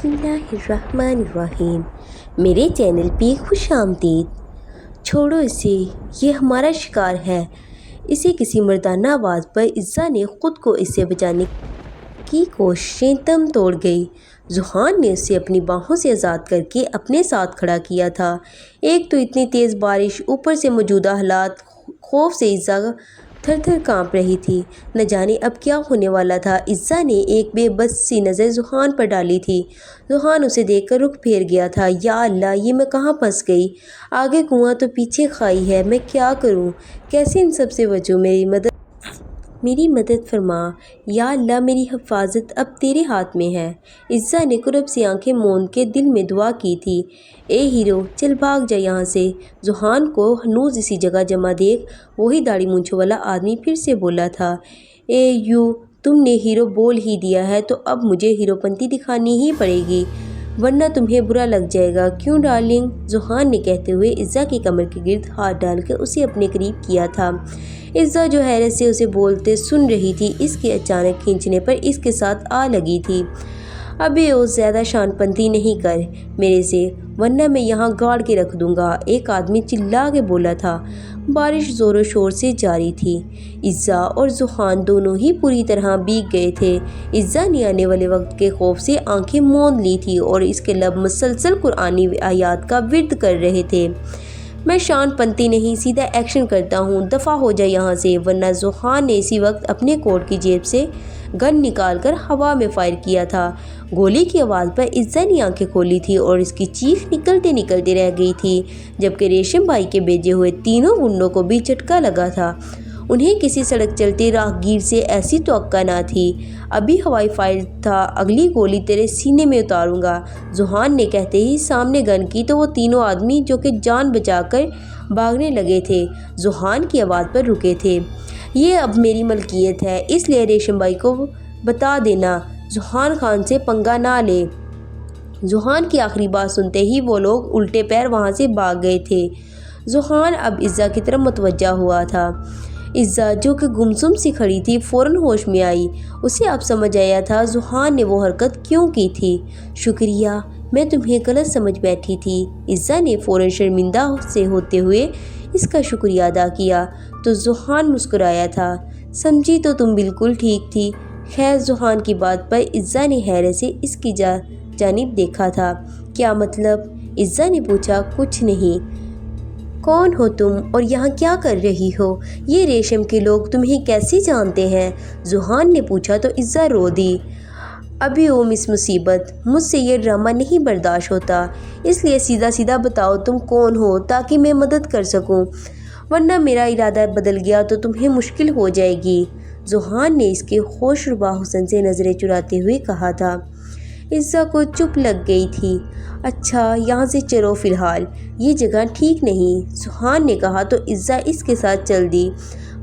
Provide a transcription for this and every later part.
बिस्मिल्लाहिर्रहमानिर्रहीम। मेरे चैनल पे खुश आमदीद। छोड़ो इसे, ये हमारा शिकार है। इसे किसी मर्दाना आवाज़ पर इज़्ज़ा ने ख़ुद को इससे बचाने की कोशिशें दम तोड़ गई। ज़ुहान ने उसे अपनी बाहों से आज़ाद करके अपने साथ खड़ा किया था। एक तो इतनी तेज़ बारिश, ऊपर से मौजूदा हालात, खौफ से इज़्ज़ा थर थर काँप रही थी। न जाने अब क्या होने वाला था। इज़्ज़ा ने एक बेबस सी नज़र ज़ुहान पर डाली थी। ज़ुहान उसे देखकर रुख फेर गया था। या अल्लाह, ये मैं कहाँ फंस गई। आगे कुआं तो पीछे खाई है। मैं क्या करूँ, कैसे इन सब से बचूँ। मेरी मदद फरमा। या अल्लाह, मेरी हिफाजत अब तेरे हाथ में है। इज़्ज़ा ने कुरब सी आंखें मूंद के दिल में दुआ की थी। ए हीरो, चल भाग जा यहाँ से। ज़ुहान को हनूज इसी जगह जमा देख वही दाढ़ी मूंछों वाला आदमी फिर से बोला था। तुमने हीरो बोल ही दिया है तो अब मुझे हीरोपंती दिखानी ही पड़ेगी, वरना तुम्हें बुरा लग जाएगा। क्यों डार्लिंग, ज़ुहान ने कहते हुए इज़्ज़ा की कमर के गिर्द हाथ डालकर उसे अपने करीब किया था। इज़्ज़ा जो हैरत से उसे बोलते सुन रही थी, इसके अचानक खींचने पर इसके साथ आ लगी थी। अबे ओ, ज़्यादा शानपंती नहीं कर मेरे से, वरना मैं यहाँ गाड़ के रख दूँगा, एक आदमी चिल्ला के बोला था। बारिश ज़ोरों शोर से जारी थी। इज़्ज़ा और ज़ुहान दोनों ही पूरी तरह भीग गए थे। इज़्ज़ा ने आने वाले वक्त के खौफ से आंखें मूंद ली थी और इसके लब मुसलसल कुरानी आयात का विर्द कर रहे थे। मैं शानपंती नहीं, सीधा एक्शन करता हूँ, दफ़ा हो जाए यहाँ से, वरना। ज़ुहान ने इसी वक्त अपने कोट की जेब से गन निकालकर हवा में फायर किया था। गोली की आवाज़ पर इज़्ज़ा ने आंखें खोली थी और इसकी चीख निकलते निकलते रह गई थी, जबकि रेशम भाई के भेजे हुए तीनों गुंडों को भी झटका लगा था। उन्हें किसी सड़क चलते राहगीर से ऐसी तवक्का ना थी। अभी हवाई फायर था, अगली गोली तेरे सीने में उतारूंगा। ज़ुहान ने कहते ही सामने गन की तो वो तीनों आदमी जो कि जान बचाकर भागने लगे थे, ज़ुहान की आवाज़ पर रुके थे। ये अब मेरी मलकियत है, इसलिए रेशम भाई को बता देना ज़ुहान खान से पंगा ना ले। ज़ुहान की आखिरी बात सुनते ही वो लोग उल्टे पैर वहाँ से भाग गए थे। ज़ुहान अब इज़्ज़ा की तरफ मुतवज्जा हुआ था। इज़्ज़ा जो कि गुमसुम सी खड़ी थी फ़ौरन होश में आई। उसे अब समझ आया था ज़ुहान ने वो हरकत क्यों की थी। शुक्रिया, मैं तुम्हें गलत समझ बैठी थी। इज़्ज़ा ने फ़ौरन शर्मिंदा से होते हुए इसका शुक्रिया अदा किया तो ज़ुहान मुस्कुराया था। समझी तो तुम बिल्कुल ठीक थी। खैर, ज़ुहान की बात पर इज़्ज़ा ने हैरत से इसकी जानिब देखा था। क्या मतलब, इज़्ज़ा ने पूछा। कुछ नहीं। कौन हो तुम और यहाँ क्या कर रही हो? ये रेशम के लोग तुम्हें कैसे जानते हैं? ज़ुहान ने पूछा तो इज़्ज़ा रो दी। अभी ओ मिस मुसीबत, मुझसे ये ड्रामा नहीं बर्दाश्त होता, इसलिए सीधा सीधा बताओ तुम कौन हो ताकि मैं मदद कर सकूं, वरना मेरा इरादा बदल गया तो तुम्हें मुश्किल हो जाएगी। ज़ुहान ने इसके होशरुबा हुस्न से नज़रें चुराते हुए कहा था। इज़्ज़ा को चुप लग गई थी। अच्छा, यहाँ से चलो फ़िलहाल, ये जगह ठीक नहीं, ज़ुहान ने कहा तो इज़्ज़ा इसके साथ चल दी।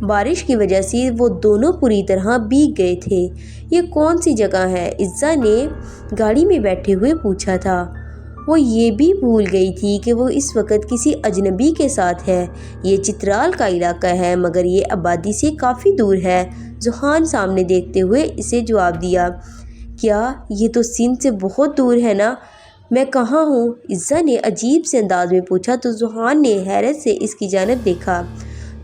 बारिश की वजह से वो दोनों पूरी तरह भीग गए थे। ये कौन सी जगह है? इज़्ज़ा ने गाड़ी में बैठे हुए पूछा था। वो ये भी भूल गई थी कि वो इस वक्त किसी अजनबी के साथ है। ये चित्राल का इलाका है, मगर ये आबादी से काफ़ी दूर है। ज़ुहान सामने देखते हुए इसे जवाब दिया। क्या ये तो सिंध से बहुत दूर है ना? मैं कहाँ हूँ? इज़्ज़ा ने अजीब से अंदाज में पूछा तो ज़ुहान ने हैरत से इसकी जानिब देखा।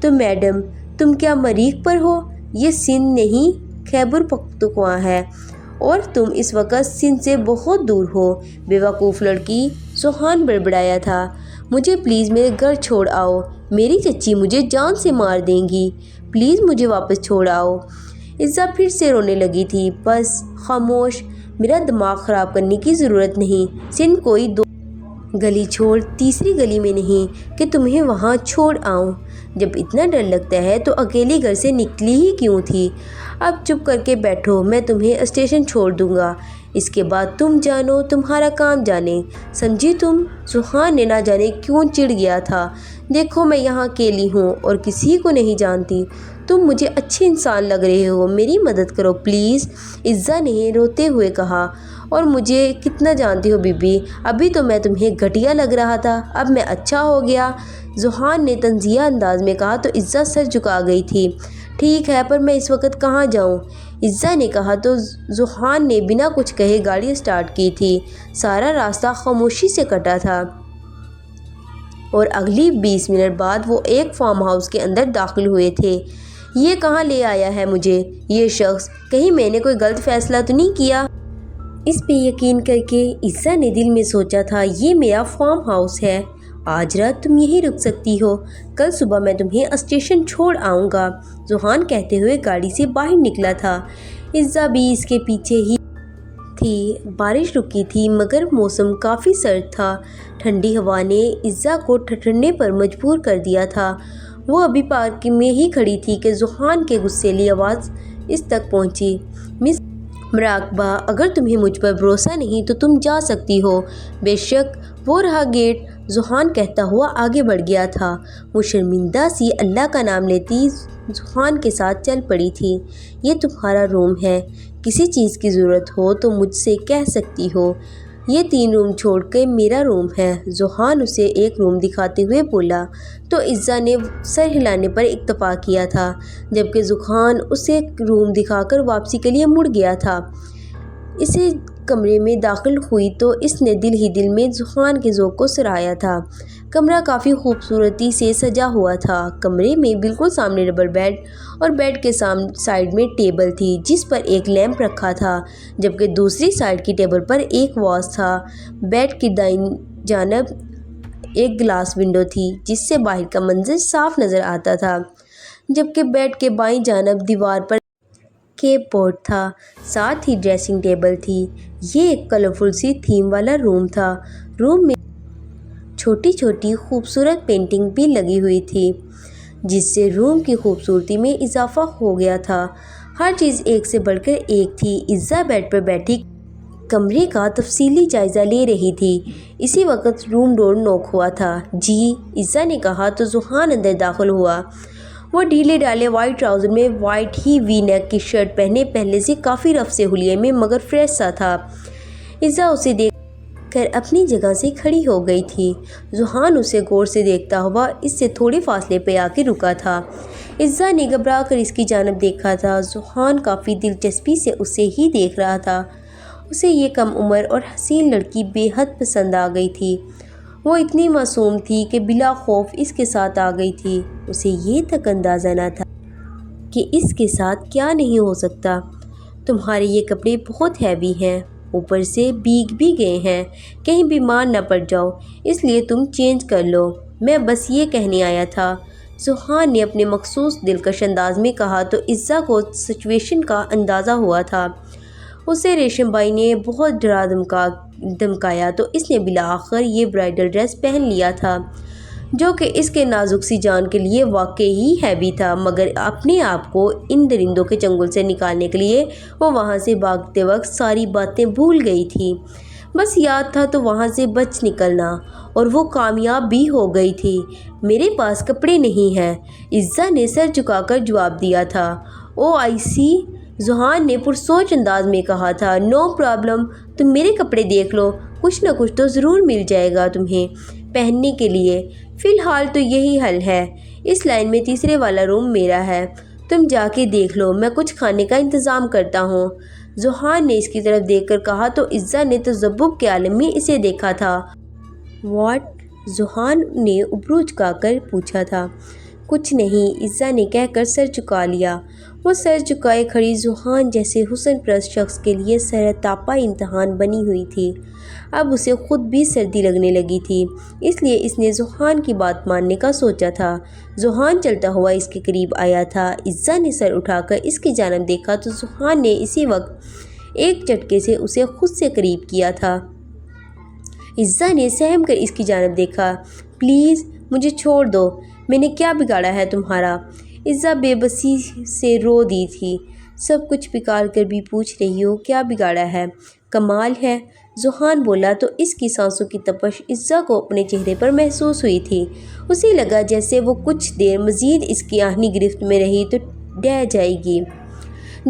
तो मैडम, तुम क्या मरीख पर हो? ये सिंध नहीं, खैबर पख्तूनख्वा है और तुम इस वक्त सिंध से बहुत दूर हो। बेवकूफ़ लड़की, ज़ुहान बड़बड़ाया था। मुझे प्लीज़ मेरे घर छोड़ आओ, मेरी चच्ची मुझे जान से मार देंगी। प्लीज़ मुझे वापस छोड़ आओ। इज़्ज़ा फिर से रोने लगी थी। बस खामोश, मेरा दिमाग ख़राब करने की ज़रूरत नहीं। सिंध कोई दो गली छोड़ तीसरी गली में नहीं कि तुम्हें वहाँ छोड़ आऊँ। जब इतना डर लगता है तो अकेली घर से निकली ही क्यों थी? अब चुप करके बैठो, मैं तुम्हें स्टेशन छोड़ दूँगा। इसके बाद तुम जानो, तुम्हारा काम जाने। समझी तुम? ज़ुहान ने ना जाने क्यों चिढ़ गया था। देखो, मैं यहाँ अकेली हूँ और किसी को नहीं जानती। तुम मुझे अच्छे इंसान लग रहे हो, मेरी मदद करो प्लीज़, इज़्ज़ा ने रोते हुए कहा। और मुझे कितना जानती हो बीबी, अभी तो मैं तुम्हें घटिया लग रहा था, अब मैं अच्छा हो गया। ज़ुहान ने तंज़िया अंदाज में कहा तो इज़्ज़ा सर झुका गई थी। ٹھیک ہے پر میں اس وقت کہاں جاؤں؟ عزا نے کہا تو ذوحان نے بنا کچھ کہے گاڑی سٹارٹ کی تھی۔ سارا راستہ خاموشی سے کٹا تھا اور اگلی 20 منٹ بعد وہ ایک فارم ہاؤس کے اندر داخل ہوئے تھے۔ یہ کہاں لے آیا ہے مجھے یہ شخص؟ کہیں میں نے کوئی غلط فیصلہ تو نہیں کیا؟ اس پہ یقین کر کے عزا نے دل میں سوچا تھا یہ میرا فارم ہاؤس ہے، آج رات تم یہیں رک سکتی ہو، کل صبح میں تمہیں اسٹیشن چھوڑ آؤں گا۔ ذوحان کہتے ہوئے گاڑی سے باہر نکلا تھا۔ عزا بھی اس کے پیچھے ہی تھی۔ بارش رکی تھی مگر موسم کافی سرد تھا۔ ٹھنڈی ہوا نے عزا کو ٹھٹھرنے پر مجبور کر دیا تھا۔ وہ ابھی پارکنگ میں ہی کھڑی تھی کہ ذوحان کے غصیلی آواز اس تک پہنچی، مس مراقبہ، اگر تمہیں مجھ پر بھروسہ نہیں تو تم جا سکتی ہو۔ بے شک، وہ رہا گیٹ، ذوحان کہتا ہوا آگے بڑھ گیا تھا۔ وہ شرمندہ سی اللہ کا نام لیتی ذوحان کے ساتھ چل پڑی تھی۔ یہ تمہارا روم ہے، کسی چیز کی ضرورت ہو تو مجھ سے کہہ سکتی ہو، یہ 3 روم چھوڑ کے میرا روم ہے۔ ذوحان اسے ایک روم دکھاتے ہوئے بولا تو عزا نے سر ہلانے پر اکتفا کیا تھا، جبکہ ذوحان اسے روم دکھا کر واپسی کے لیے مڑ گیا تھا۔ اسے کمرے میں داخل ہوئی تو اس نے دل ہی دل میں ذوحان کے ذوق کو سراہا تھا۔ کمرہ کافی خوبصورتی سے سجا ہوا تھا۔ کمرے میں بالکل سامنے ڈبل بیڈ اور بیڈ کے سائیڈ میں ٹیبل تھی جس پر ایک لیمپ رکھا تھا، جبکہ دوسری سائیڈ کی ٹیبل پر ایک واز تھا۔ بیڈ کی دائیں جانب ایک گلاس ونڈو تھی جس سے باہر کا منظر صاف نظر آتا تھا، جبکہ بیڈ کے بائیں جانب دیوار پر کیپ بورڈ تھا، ساتھ ہی ڈریسنگ ٹیبل تھی۔ یہ ایک کلرفل سی تھیم والا روم تھا۔ روم میں چھوٹی چھوٹی خوبصورت پینٹنگ بھی لگی ہوئی تھی جس سے روم کی خوبصورتی میں اضافہ ہو گیا تھا۔ ہر چیز ایک سے بڑھ کر ایک تھی۔ عزا بیڈ پر بیٹھی کمرے کا تفصیلی جائزہ لے رہی تھی۔ اسی وقت روم ڈور نوک ہوا تھا۔ جی، عزا نے کہا تو ذوحان اندر داخل ہوا۔ وہ ڈھیلے ڈھالے وائٹ ٹراؤزر میں وائٹ ہی وی نیک کی شرٹ پہنے پہلے سے کافی رف سے حلیے میں مگر فریش سا تھا۔ عزا اسے دیکھ کر اپنی جگہ سے کھڑی ہو گئی تھی۔ ذوحان اسے غور سے دیکھتا ہوا اس سے تھوڑے فاصلے پہ آ کے رکا تھا۔ عزا نے گھبرا کر اس کی جانب دیکھا تھا۔ ذوحان کافی دلچسپی سے اسے ہی دیکھ رہا تھا۔ اسے یہ کم عمر اور حسین لڑکی بے حد پسند آ گئی تھی۔ وہ اتنی معصوم تھی کہ بلا خوف اس کے ساتھ آ گئی تھی۔ اسے یہ تک اندازہ نہ تھا کہ اس کے ساتھ کیا نہیں ہو سکتا۔ تمہارے یہ کپڑے بہت ہیوی ہیں، اوپر سے بھیگ بھی گئے ہیں، کہیں بیمار نہ پڑ جاؤ، اس لیے تم چینج کر لو، میں بس یہ کہنے آیا تھا۔ ذوحان نے اپنے مخصوص دلکش انداز میں کہا تو عزا کو سچویشن کا اندازہ ہوا تھا۔ اسے ریشم بائی نے بہت ڈرا دھمکایا تو اس نے بالآخر یہ برائڈل ڈریس پہن لیا تھا جو کہ اس کے نازک سی جان کے لیے واقعی ہیوی تھا، مگر اپنے آپ کو ان درندوں کے چنگل سے نکالنے کے لیے وہ وہاں سے بھاگتے وقت ساری باتیں بھول گئی تھی۔ بس یاد تھا تو وہاں سے بچ نکلنا، اور وہ کامیاب بھی ہو گئی تھی۔ میرے پاس کپڑے نہیں ہیں، عزا نے سر جھکا کر جواب دیا تھا۔ او آئی سی، ذوحان نے پرسوچ انداز میں کہا تھا۔ نو پرابلم، تم میرے کپڑے دیکھ لو، کچھ نہ کچھ تو ضرور مل جائے گا تمہیں پہننے کے لیے۔ فی الحال تو یہی حل ہے، اس لائن میں تیسرے والا روم میرا ہے، تم جا کے دیکھ لو، میں کچھ کھانے کا انتظام کرتا ہوں۔ ذوحان نے اس کی طرف دیکھ کر کہا تو عزا نے تذبذب کے عالم میں اسے دیکھا تھا۔ واٹ؟ ذوحان نے ابرو جھکا کر پوچھا تھا۔ کچھ نہیں، عزا نے کہہ کر سر جھکا لیا۔ وہ سر جھکائے کھڑی ذوحان جیسے حسن پرست شخص کے لیے سرتاپا امتحان بنی ہوئی تھی۔ اب اسے خود بھی سردی لگنے لگی تھی، اس لیے اس نے ذوحان کی بات ماننے کا سوچا تھا۔ ذوحان چلتا ہوا اس کے قریب آیا تھا۔ عزا نے سر اٹھا کر اس کی جانب دیکھا تو ذوحان نے اسی وقت ایک جھٹکے سے اسے خود سے قریب کیا تھا۔ عزا نے سہم کر اس کی جانب دیکھا۔ پلیز مجھے چھوڑ دو، میں نے کیا بگاڑا ہے تمہارا؟ عزا بے بسی سے رو دی تھی۔ سب کچھ پکار کر بھی پوچھ رہی ہو کیا بگاڑا ہے؟ کمال ہے، ذوحان بولا تو اس کی سانسوں کی تپش عزا کو اپنے چہرے پر محسوس ہوئی تھی۔ اسے لگا جیسے وہ کچھ دیر مزید اس کی آہنی گرفت میں رہی تو ڈہ جائے گی۔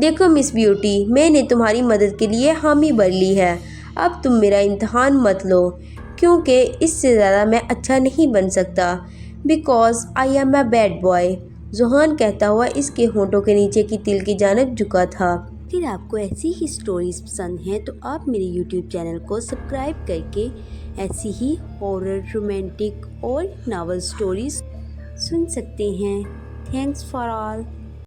دیکھو مس بیوٹی، میں نے تمہاری مدد کے لیے حامی بھر لی ہے، اب تم میرا امتحان مت لو، کیونکہ اس سے زیادہ میں اچھا نہیں بن سکتا، because I am a bad boy. Zohan کہتا ہوا اس کے ہونٹوں کے نیچے کی تل کی جانب جھکا تھا۔ اگر آپ کو ایسی ہی سٹوریز پسند ہیں تو آپ میرے یوٹیوب چینل کو سبسکرائب کر کے ایسی ہی ہارر، رومانٹک اور ناول سٹوریز سن سکتے ہیں۔ Thanks for all.